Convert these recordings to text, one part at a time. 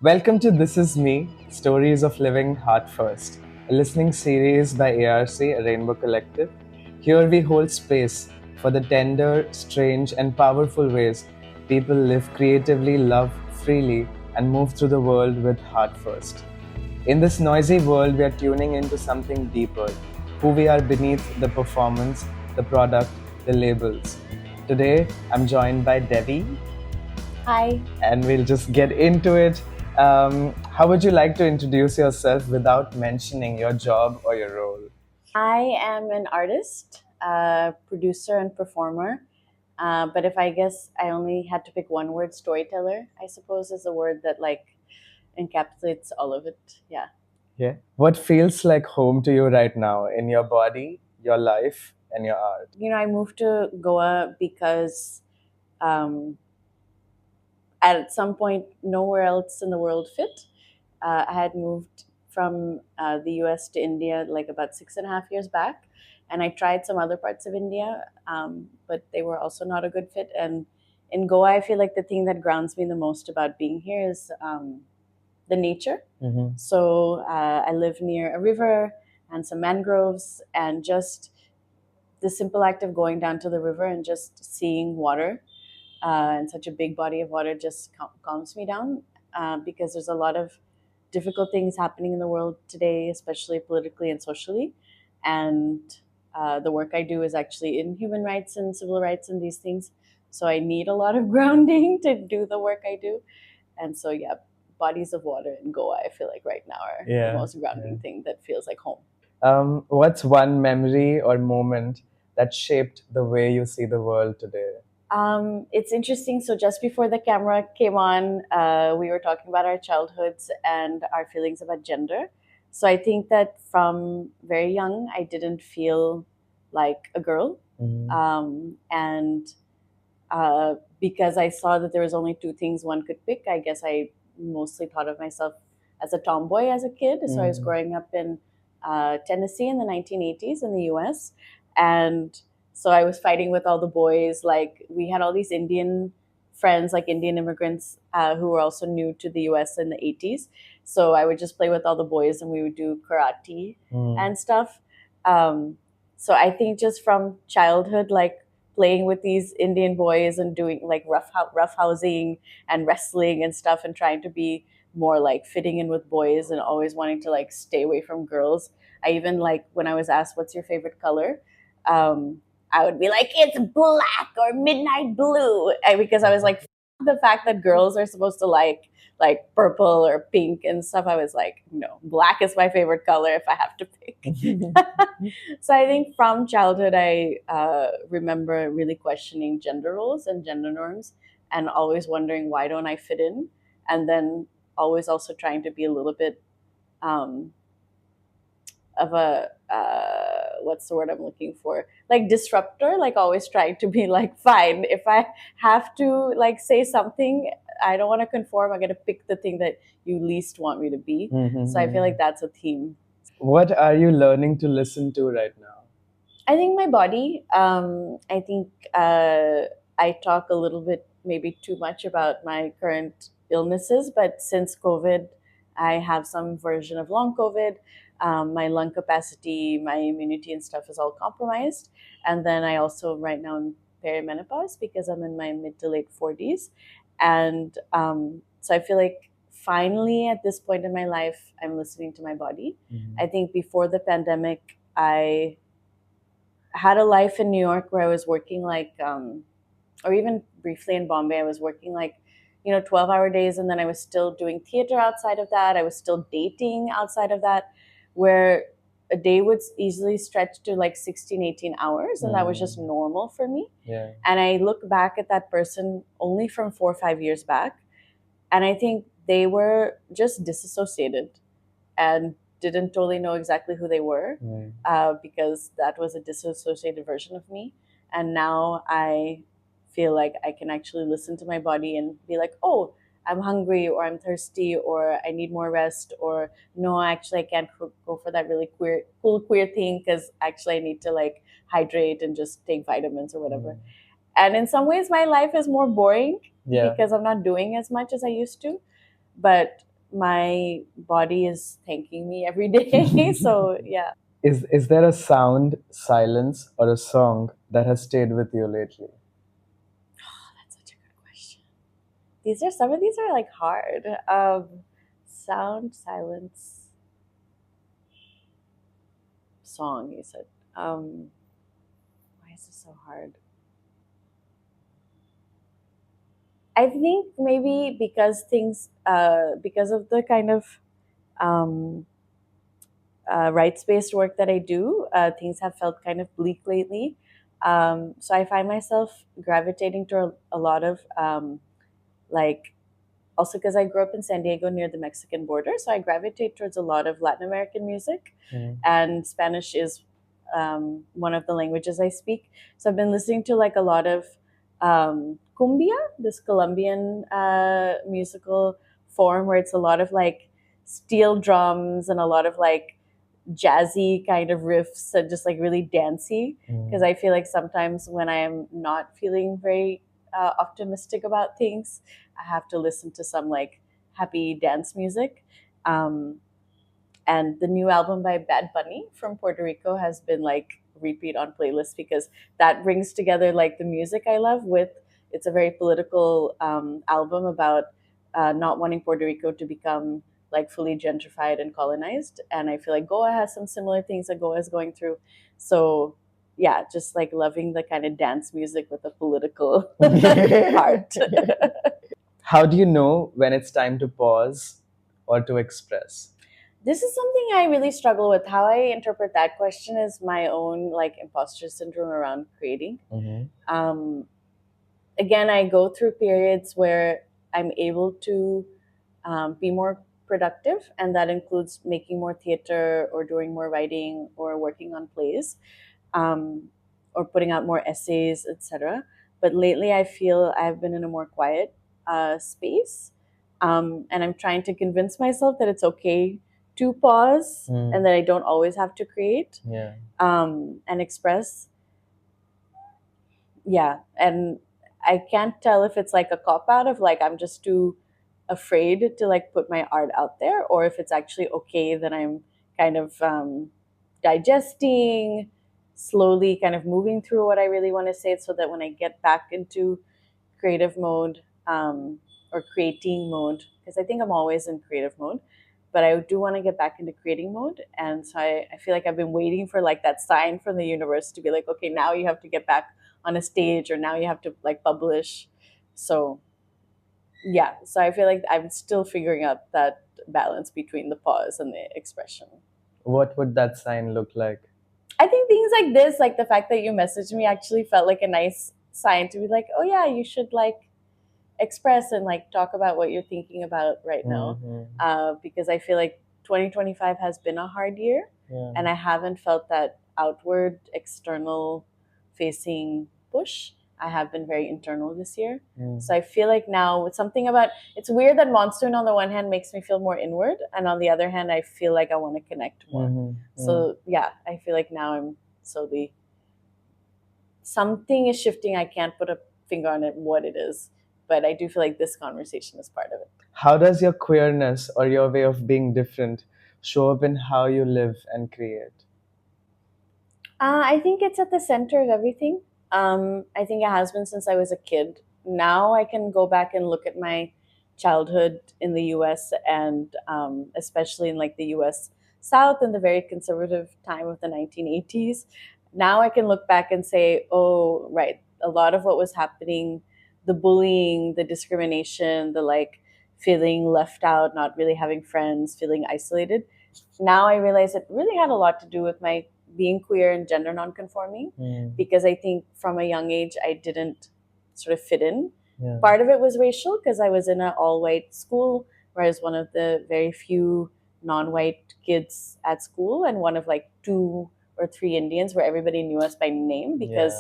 Welcome to This Is Me Stories of Living Heart First, a listening series by ARC, a Rainbow Collective. Here we hold space for the tender, strange, and powerful ways people live creatively, love freely, and move through the world with heart first. In this noisy world, we are tuning into something deeper who we are beneath the performance, the product, the labels. Today, I'm joined by Debi, Hi, and we'll just get into it. How would you like to introduce yourself without mentioning your job or your role? I am an artist, producer, and performer. But if I guess I only had to pick one word, storyteller, I suppose is a word that encapsulates all of it. Yeah. Yeah. What feels like home to you right now in your body, your life, and your art? I moved to Goa because um, at some point, nowhere else in the world fit. I had moved from the US to India like about 6.5 years back, and I tried some other parts of India, but they were also not a good fit. And in Goa, I feel like the thing that grounds me the most about being here is the nature. Mm-hmm. So I live near a river and some mangroves, and just the simple act of going down to the river and just seeing water and such a big body of water just calms me down because there's a lot of difficult things happening in the world today, especially politically and socially. And the work I do is actually in human rights and civil rights and these things. So I need a lot of grounding to do the work I do. And so, yeah, bodies of water in Goa, I feel like right now are the most grounding thing that feels like home. What's one memory or moment that shaped the way you see the world today? It's interesting. So just before the camera came on, we were talking about our childhoods and our feelings about gender. So I think that from very young, I didn't feel like a girl, and because I saw that there was only two things one could pick, I guess I mostly thought of myself as a tomboy as a kid. So I was growing up in Tennessee in the 1980s in the US. And so I was fighting with all the boys. Like, we had all these Indian friends, like Indian immigrants who were also new to the US in the 80s. So I would just play with all the boys and we would do karate and stuff. Um, so I think just from childhood, like playing with these Indian boys and doing like rough housing and wrestling and stuff, and trying to be more like fitting in with boys and always wanting to like stay away from girls. I even, like, when I was asked what's your favorite color, um, I would be like, it's black or midnight blue, because I was like, the fact that girls are supposed to like purple or pink and stuff. I was like, no, black is my favorite color if I have to pick. So I think from childhood, I remember really questioning gender roles and gender norms, and always wondering why don't I fit in, and then always also trying to be a little bit um, of a what's the word I'm looking for? Like disruptor, like always trying to be like, fine, if I have to like say something, I don't want to conform. I got to pick the thing that you least want me to be. So I feel like that's a theme. What are you learning to listen to right now? I think my body. I think I talk a little bit, maybe too much, about my current illnesses. But since COVID, I have some version of long COVID. My lung capacity, my immunity, and stuff is all compromised. And then I also right now am perimenopause because I'm in my mid to late 40s, and so I feel like finally at this point in my life, I'm listening to my body. I think before the pandemic, I had a life in New York where I was working or even briefly in Bombay, I was working 12-hour days. And then I was still doing theater outside of that. I was still dating outside of that, where a day would easily stretch to like 16, 18 hours. And that was just normal for me. Yeah. And I look back at that person only from 4 or 5 years back. And I think they were just disassociated and didn't totally know exactly who they were, because that was a disassociated version of me. And now I feel like I can actually listen to my body and be like, oh, I'm hungry, or I'm thirsty, or I need more rest, or no, actually I can't go for that really cool queer thing because actually I need to like hydrate and just take vitamins or whatever. And in some ways, my life is more boring because I'm not doing as much as I used to. But my body is thanking me every day. So yeah. Is there a sound, silence, or a song that has stayed with you lately? That's such a good question. Some of these are like hard. Sound, silence, song. You said. Why is this so hard? I think maybe because of the kind of um, rights-based work that I do, things have felt kind of bleak lately. So I find myself gravitating to a lot of like also because I grew up in San Diego near the Mexican border, so I gravitate towards a lot of Latin American music, and Spanish is one of the languages I speak. So I've been listening to like a lot of cumbia, this Colombian musical form where it's a lot of like steel drums and a lot of like jazzy kind of riffs and just like really dancey, because I feel like sometimes when I am not feeling very optimistic about things, I have to listen to some like happy dance music. Um, and the new album by Bad Bunny from Puerto Rico has been like repeat on playlists because that brings together like the music I love with it's a very political album about not wanting Puerto Rico to become like fully gentrified and colonized, and I feel like Goa has some similar things that Goa is going through. So yeah, just like loving the kind of dance music with a political heart. How do you know when it's time to pause or to express? This is something I really struggle with. How I interpret that question is my own like imposter syndrome around creating. Um, Again, I go through periods where I'm able to be more productive, and that includes making more theater or doing more writing or working on plays, um, or putting out more essays, etc. But lately, I feel I've been in a more quiet space, and I'm trying to convince myself that it's okay to pause and that I don't always have to create Yeah. and express. Yeah, and I can't tell if it's like a cop out of like I'm just too afraid to like put my art out there, or if it's actually okay that I'm kind of digesting, slowly kind of moving through what I really want to say, so that when I get back into creative mode, or creating mode, because I think I'm always in creative mode, but I do want to get back into creating mode. And so I feel like I've been waiting for like that sign from the universe to be like, okay, now you have to get back on a stage, or now you have to like publish. So yeah, so I feel like I'm still figuring out that balance between the pause and the expression. What would that sign look like? I think things like this, like the fact that you messaged me, actually felt like a nice sign to be like, oh yeah, you should like express and like talk about what you're thinking about right now. Because I feel like 2025 has been a hard year, Yeah. and I haven't felt that outward, external facing push. I have been very internal this year. So I feel like now with something about it's weird that Monsoon on the one hand makes me feel more inward, and on the other hand, I feel like I want to connect more. So yeah, I feel like now I'm slowly something is shifting. I can't put a finger on it what it is, but I do feel like this conversation is part of it. How does your queerness or your way of being different show up in how you live and create? I think it's at the center of everything. I think it has been since I was a kid. Now I can go back and look at my childhood in the US, and especially in like the US South in the very conservative time of the 1980s. Now I can look back and say, oh, right, a lot of what was happening, the bullying, the discrimination, the like feeling left out, not really having friends, feeling isolated. Now I realize it really had a lot to do with my being queer and gender nonconforming, because I think from a young age I didn't sort of fit in. Yeah. Part of it was racial because I was in an all-white school where I was one of the very few non-white kids at school, and one of like two or three Indians where everybody knew us by name, because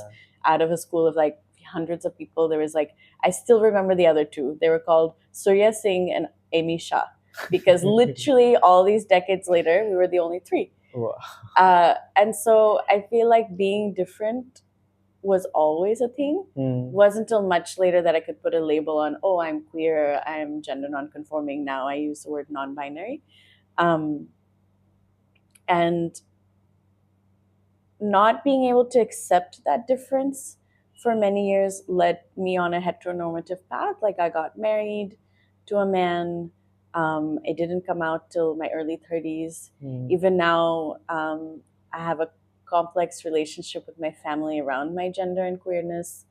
out of a school of like hundreds of people, there was like I still remember the other two. They were called Surya Singh and Amy Shah, because literally all these decades later, we were the only three. Wow. And so I feel like being different was always a thing. It wasn't until much later that I could put a label on, oh, I'm queer, I'm gender nonconforming. Now I use the word non-binary. And not being able to accept that difference for many years led me on a heteronormative path. Like, I got married to a man. It didn't come out till my early 30s. Even now, I have a complex relationship with my family around my gender and queerness.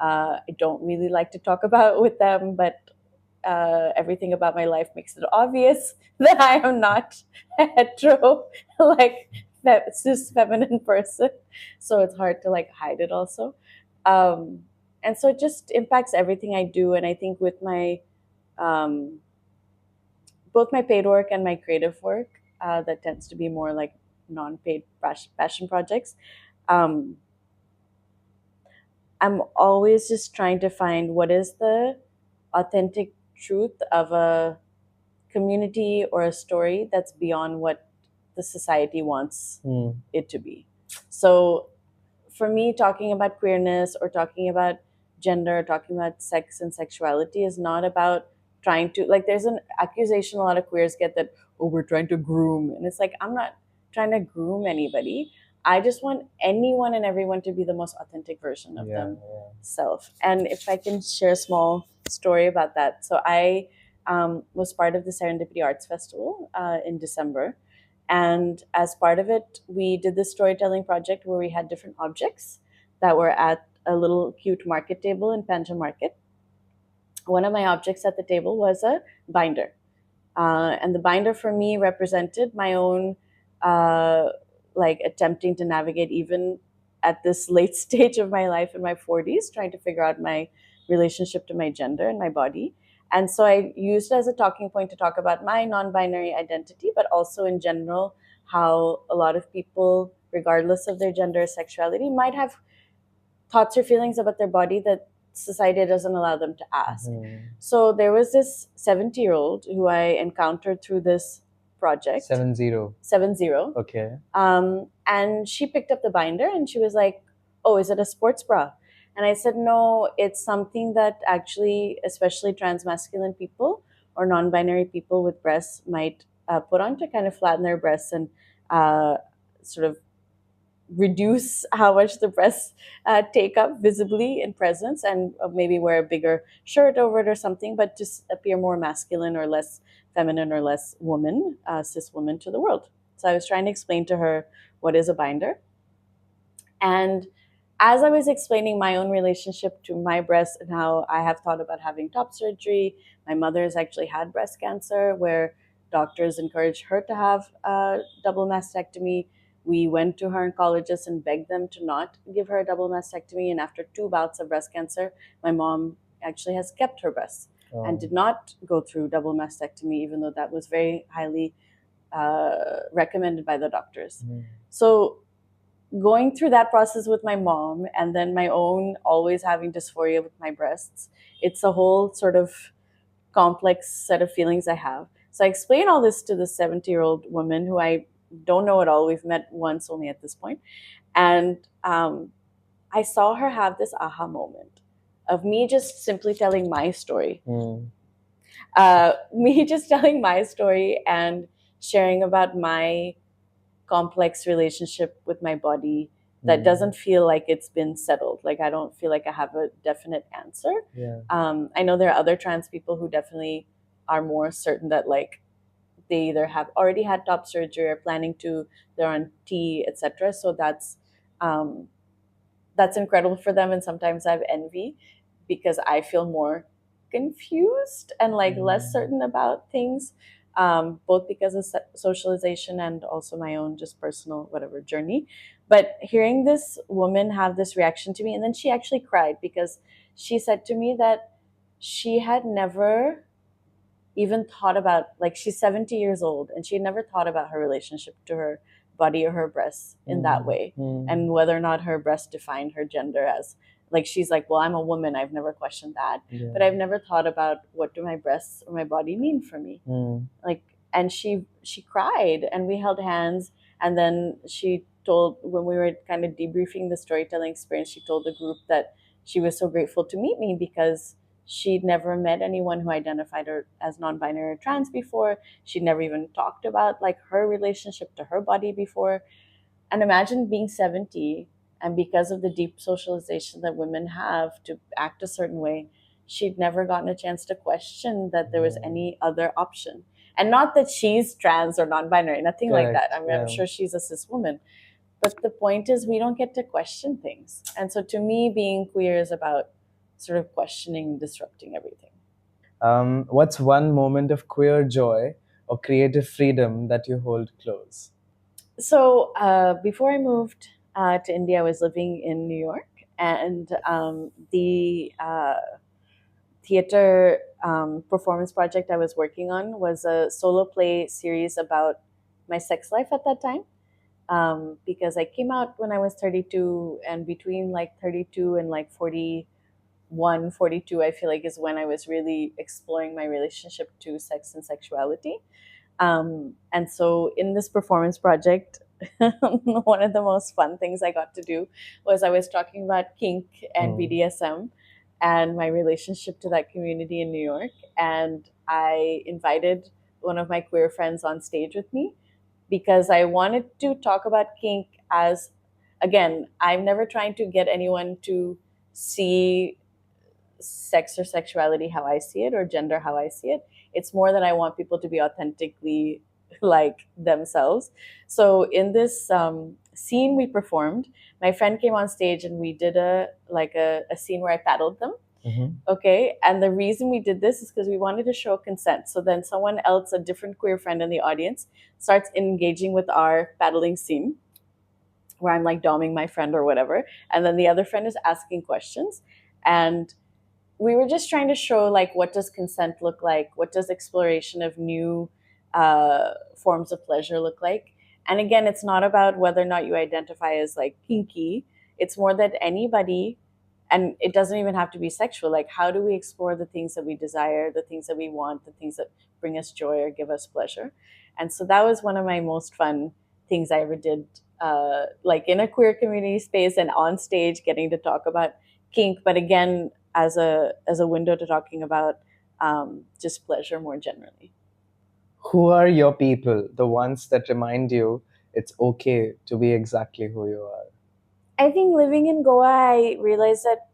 I don't really like to talk about it with them, but everything about my life makes it obvious that I am not a hetero, like, cis feminine person. So it's hard to like hide it also. Um, and so it just impacts everything I do. And I think with my um, both my paid work and my creative work, that tends to be more like non-paid passion projects. Um, I'm always just trying to find what is the authentic truth of a community or a story that's beyond what the society wants it to be. So for me, talking about queerness or talking about gender, talking about sex and sexuality is not about trying to, like, there's an accusation a lot of queers get that, oh, we're trying to groom. And it's like, I'm not trying to groom anybody. I just want anyone and everyone to be the most authentic version of themselves. And if I can share a small story about that. So I was part of the Serendipity Arts Festival in December. And as part of it, we did this storytelling project where we had different objects that were at a little cute market table in Panja Market. One of my objects at the table was a binder. And the binder for me represented my own, like, attempting to navigate, even at this late stage of my life in my 40s, trying to figure out my relationship to my gender and my body. And so I used it as a talking point to talk about my non-binary identity, but also in general, how a lot of people, regardless of their gender or sexuality, might have thoughts or feelings about their body that society doesn't allow them to ask. So there was this 70-year-old who I encountered through this project. 70. 70. Okay. And she picked up the binder and she was like, oh, is it a sports bra? And I said, no, it's something that actually, especially transmasculine people or non-binary people with breasts might put on to kind of flatten their breasts and sort of reduce how much the breasts take up visibly in presence, and maybe wear a bigger shirt over it or something, but just appear more masculine or less feminine or less woman, cis woman to the world. So I was trying to explain to her what is a binder. And as I was explaining my own relationship to my breast and how I have thought about having top surgery, my mother has actually had breast cancer where doctors encouraged her to have a double mastectomy. We went to her oncologists and begged them to not give her a double mastectomy. And after 2 bouts of breast cancer, my mom actually has kept her breasts and did not go through double mastectomy, even though that was very highly recommended by the doctors. So going through that process with my mom and then my own always having dysphoria with my breasts, it's a whole sort of complex set of feelings I have. So I explain all this to the 70-year-old woman who I don't know at all. We've met once only at this point. And I saw her have this aha moment of me just simply telling my story. Me just telling my story and sharing about my complex relationship with my body that doesn't feel like it's been settled. Like, I don't feel like I have a definite answer. I know there are other trans people who definitely are more certain that, like, they either have already had top surgery or planning to, they're on T, etc. So that's incredible for them. And sometimes I have envy because I feel more confused and like less certain about things, both because of socialization and also my own just personal whatever journey. But hearing this woman have this reaction to me, and then she actually cried because she said to me that she had never even thought about, like, she's 70 years old and she had never thought about her relationship to her body or her breasts in that way, and whether or not her breasts defined her gender as, like, she's like, well, I'm a woman, I've never questioned that, but I've never thought about what do my breasts or my body mean for me. Like, and she cried and we held hands, and then she told, when we were kind of debriefing the storytelling experience, she told the group that she was so grateful to meet me because she'd never met anyone who identified her as non-binary or trans before. She'd never even talked about like her relationship to her body before. And imagine being 70, and because of the deep socialization that women have to act a certain way, she'd never gotten a chance to question that there was any other option. And not that she's trans or non-binary, nothing like that. Correct. I mean, I'm Yeah. sure she's a cis woman. But the point is, we don't get to question things. And so to me, being queer is about sort of questioning, disrupting everything. What's one moment of queer joy or creative freedom that you hold close? So before I moved to India, I was living in New York, and the theater performance project I was working on was a solo play series about my sex life at that time. Because I came out when I was 32, and between like 32 and like 41, 42, I feel like is when I was really exploring my relationship to sex and sexuality. And so in this performance project, one of the most fun things I got to do was I was talking about kink and Mm. BDSM and my relationship to that community in New York. And I invited one of my queer friends on stage with me because I wanted to talk about kink as, again, I'm never trying to get anyone to see sex or sexuality how I see it or gender how I see it. It's more that I want people to be authentically like themselves. So in this scene we performed, my friend came on stage and we did a scene where I paddled them. Mhm. Okay. And the reason we did this is because we wanted to show consent. So then someone else, a different queer friend in the audience, starts engaging with our paddling scene where I'm like doming my friend or whatever. And then the other friend is asking questions. And we were just trying to show like what does consent look like, what does exploration of new forms of pleasure look like. And again, it's not about whether or not you identify as like kinky. It's more that anybody, and it doesn't even have to be sexual, like how do we explore the things that we desire, the things that we want, the things that bring us joy or give us pleasure. And so that was one of my most fun things I ever did, like in a queer community space and on stage getting to talk about kink, but again as a window to talking about just pleasure more generally. Who are your people, the ones that remind you it's okay to be exactly who you are? I think living in Goa, I realized that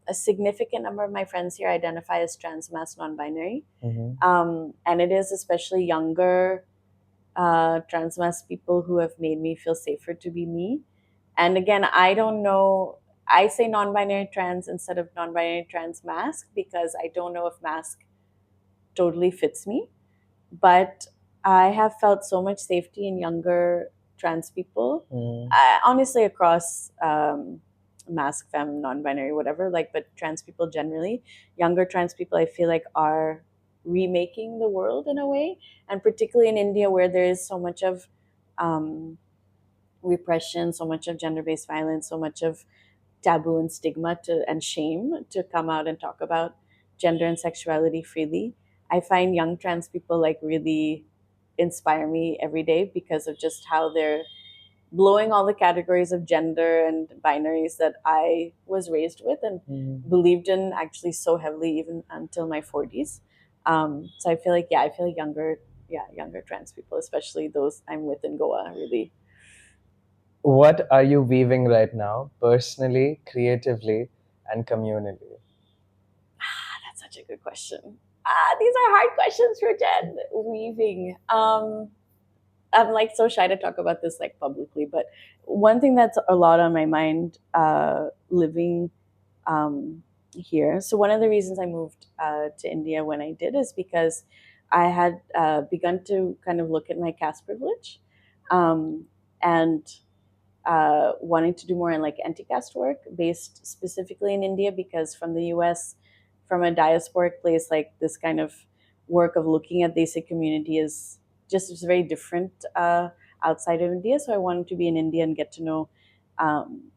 a significant number of my friends here identify as trans, mass, non-binary, Mhm. and it is especially younger trans mass people who have made me feel safer to be me. And again, I don't know. I say non-binary trans instead of non-binary trans mask because I don't know if mask totally fits me. But I have felt so much safety in younger trans people, Mm. honestly, across mask, femme, non-binary, whatever. Like, but trans people generally, younger trans people, I feel like are remaking the world in a way, and particularly in India, where there is so much of um, repression, so much of gender-based violence, so much of taboo and stigma and shame to come out and talk about gender and sexuality freely. I find young trans people like really inspire me every day because of just how they're blowing all the categories of gender and binaries that I was raised with and Mm. believed in actually so heavily even until my 40s. So I feel like, yeah, I feel like younger trans people, especially those I'm with in Goa, really. What are you weaving right now, personally, creatively, and communally? That's such a good question. These are hard questions for Jen. Weaving. I'm like so shy to talk about this like publicly, but one thing that's a lot on my mind, living here. So one of the reasons I moved to India when I did is because I had begun to kind of look at my caste privilege, um, and wanting to do more in like anti-caste work based specifically in India, because from the US, from a diasporic place, like this kind of work of looking at basic community is just very different outside of India. So I wanted to be in India and get to know um,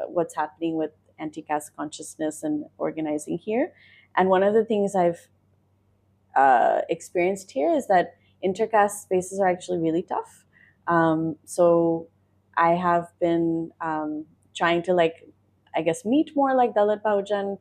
what's happening with anti-caste consciousness and organizing here. And one of the things I've experienced here is that intercaste spaces are actually really tough. So I have been trying to like, I guess, meet more like Dalit Bahujan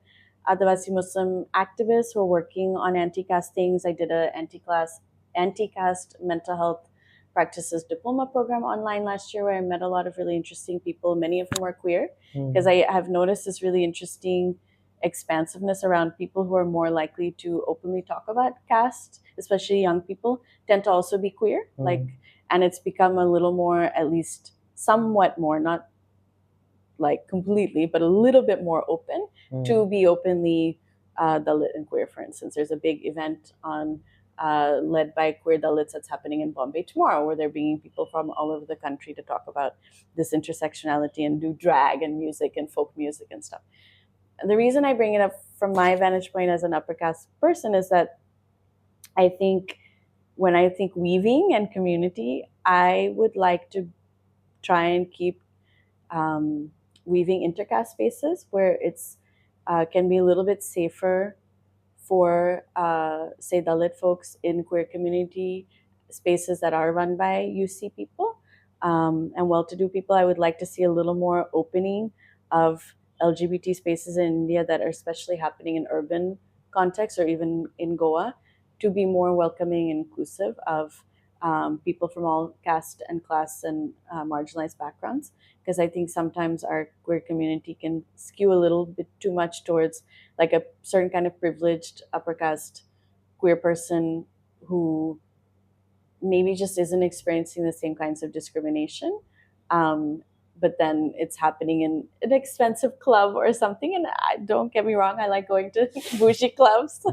Adivasi Muslim activists who are working on anti-caste things. I did a anti-caste mental health practices diploma program online last year where I met a lot of really interesting people. Many of them are queer, because I have noticed this really interesting expansiveness around people who are more likely to openly talk about caste, especially young people, tend to also be queer. Like, and it's become a little more, at least somewhat more, not like completely, but a little bit more open to be openly Dalit and queer. For instance, there's a big event on led by queer Dalits that's happening in Bombay tomorrow, where they're bringing people from all over the country to talk about this intersectionality and do drag and music and folk music and stuff. And the reason I bring it up from my vantage point as an upper caste person is that I think when I think weaving and community, I would like to try and keep weaving intercaste spaces where it's can be a little bit safer for say Dalit folks in queer community spaces that are run by UC people and well-to-do people. I would like to see a little more opening of LGBT spaces in India that are especially happening in urban contexts or even in Goa, to be more welcoming and inclusive of people from all caste and class and marginalized backgrounds, because I think sometimes our queer community can skew a little bit too much towards like a certain kind of privileged upper caste queer person who maybe just isn't experiencing the same kinds of discrimination. Um, but then it's happening in an expensive club or something. And don't get me wrong, I like going to bougie clubs.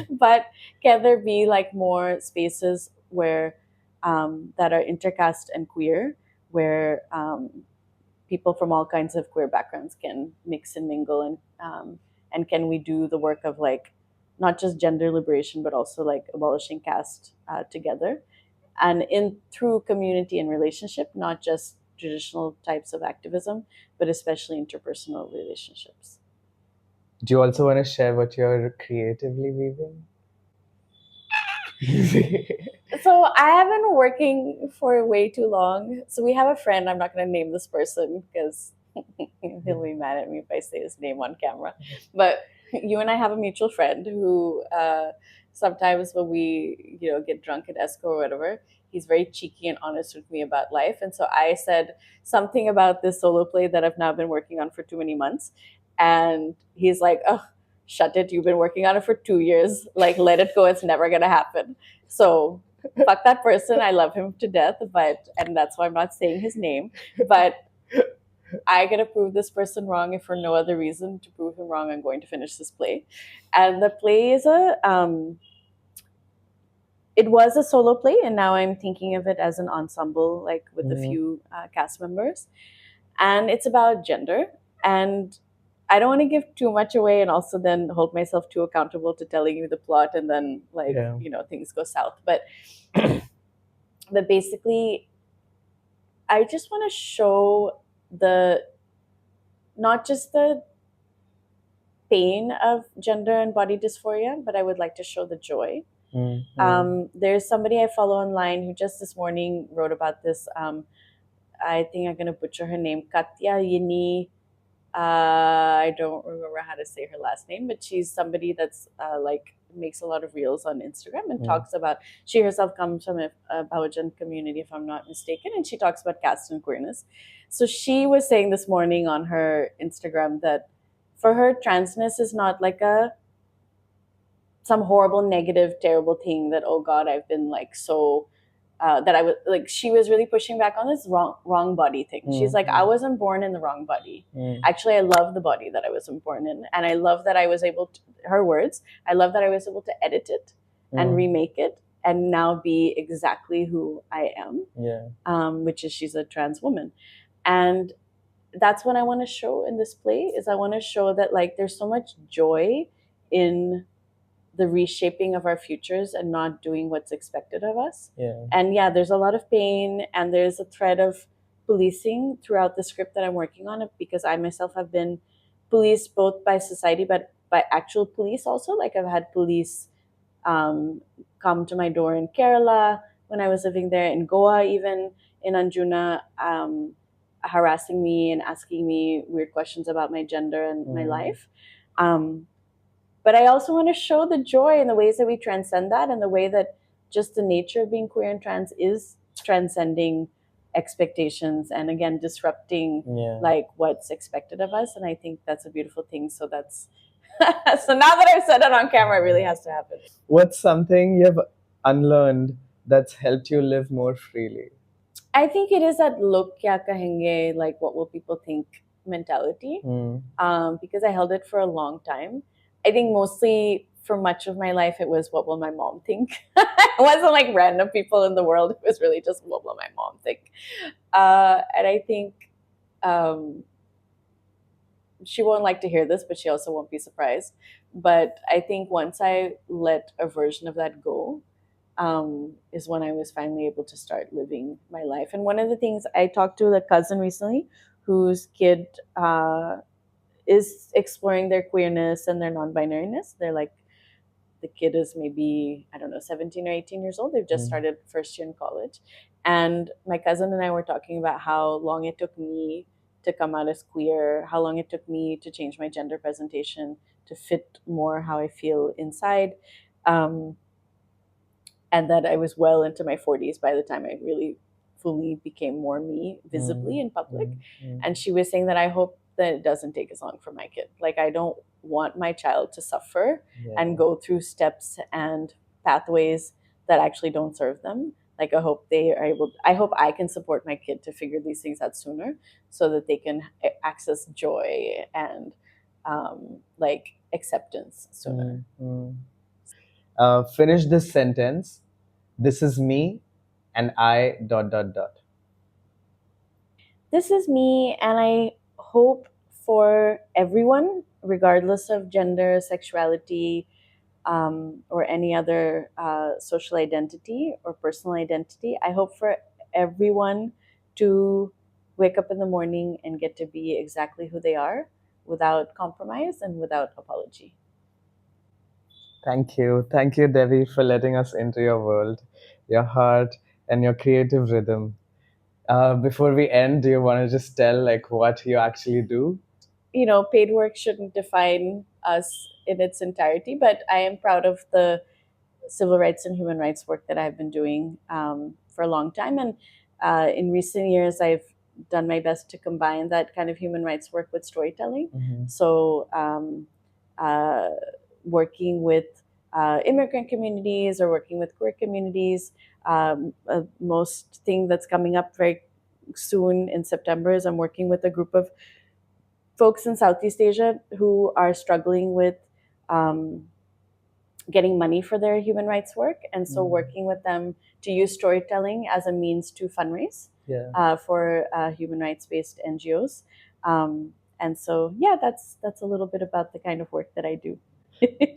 But can there be like more spaces where that are intercaste and queer, where people from all kinds of queer backgrounds can mix and mingle, and can we do the work of like not just gender liberation but also like abolishing caste together, and in through community and relationship, not just traditional types of activism, but especially interpersonal relationships. Do you also want to share what you're creatively weaving? So I have been working for way too long. So we have a friend, I'm not going to name this person because he'll be mad at me if I say his name on camera. But you and I have a mutual friend who sometimes when we, get drunk at Esco or whatever, he's very cheeky and honest with me about life. And so I said something about this solo play that I've now been working on for too many months. And he's like, oh, shut it. You've been working on it for 2 years. Like, let it go. It's never going to happen. So fuck that person. I love him to death, and that's why I'm not saying his name. But I gotta prove this person wrong. If for no other reason to prove him wrong, I'm going to finish this play. And the play is it was a solo play, and now I'm thinking of it as an ensemble, like with a few cast members. And it's about gender. And I don't want to give too much away and also then hold myself too accountable to telling you the plot and then things go south. But but basically, I just want to show the not just the pain of gender and body dysphoria, but I would like to show the joy. There's somebody I follow online who just this morning wrote about this. I think I'm gonna butcher her name, Katya Yini. I don't remember how to say her last name, but she's somebody that's like makes a lot of reels on Instagram and talks about. She herself comes from a Bahujan community, if I'm not mistaken, and she talks about caste and queerness. So she was saying this morning on her Instagram that for her, transness is not like some horrible, negative, terrible thing that, oh God, I've been like so that I was like, she was really pushing back on this wrong body thing. She's like, I wasn't born in the wrong body. Actually, I love the body that I wasn't born in, and I love that I was able to, her words, I love that I was able to edit it and remake it and now be exactly who I am. Which is she's a trans woman, and that's what I want to show in this play. Is I want to show that like there's so much joy in the reshaping of our futures and not doing what's expected of us. And yeah, there's a lot of pain and there's a thread of policing throughout the script that I'm working on, because I myself have been policed both by society but by actual police also. Like I've had police come to my door in Kerala when I was living there, in Goa, even in Anjuna. harassing me and asking me weird questions about my gender and my life. But I also want to show the joy in the ways that we transcend that, and the way that just the nature of being queer and trans is transcending expectations and, again, disrupting like what's expected of us. And I think that's a beautiful thing. So that's so now that I've said it on camera, it really has to happen. What's something you've unlearned that's helped you live more freely? I think it is that log kya kahenge, like what will people think mentality, because I held it for a long time. I think mostly for much of my life, it was what will my mom think. It wasn't like random people in the world. It was really just what will my mom think. And I think she won't like to hear this, but she also won't be surprised. But I think once I let a version of that go, is when I was finally able to start living my life. And one of the things, I talked to a cousin recently whose kid is exploring their queerness and their non-binariness. They're like, the kid is maybe, I don't know, 17 or 18 years old. They've just started first year in college. And my cousin and I were talking about how long it took me to come out as queer, how long it took me to change my gender presentation to fit more how I feel inside. And that I was well into my 40s by the time I really fully became more me visibly in public. And she was saying that I hope that it doesn't take as long for my kid. Like, I don't want my child to suffer and go through steps and pathways that actually don't serve them. Like, I hope they are able, I hope I can support my kid to figure these things out sooner, so that they can access joy and like acceptance sooner. Finish this sentence. This is me and I ... This is me, and I hope for everyone, regardless of gender, sexuality, or any other social identity or personal identity, I hope for everyone to wake up in the morning and get to be exactly who they are, without compromise and without apology. Thank you. Thank you, Devi, for letting us into your world, your heart, and your creative rhythm. Before we end, do you want to just tell like what you actually do? You know, paid work shouldn't define us in its entirety, but I am proud of the civil rights and human rights work that I've been doing for a long time. And in recent years, I've done my best to combine that kind of human rights work with storytelling. So working with immigrant communities or working with queer communities. Most thing that's coming up very soon in September is I'm working with a group of folks in Southeast Asia who are struggling with getting money for their human rights work. And so working with them to use storytelling as a means to fundraise for human rights-based NGOs. And so, yeah, that's a little bit about the kind of work that I do.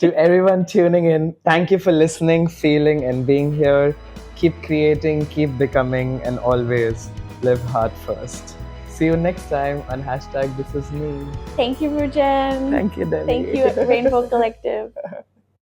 To everyone tuning in, thank you for listening, feeling, and being here. Keep creating, keep becoming, and always live heart first. See you next time on #ThisIsMe. Thank you, Rujan. Thank you, Debbie. Thank you, Rainbow Collective.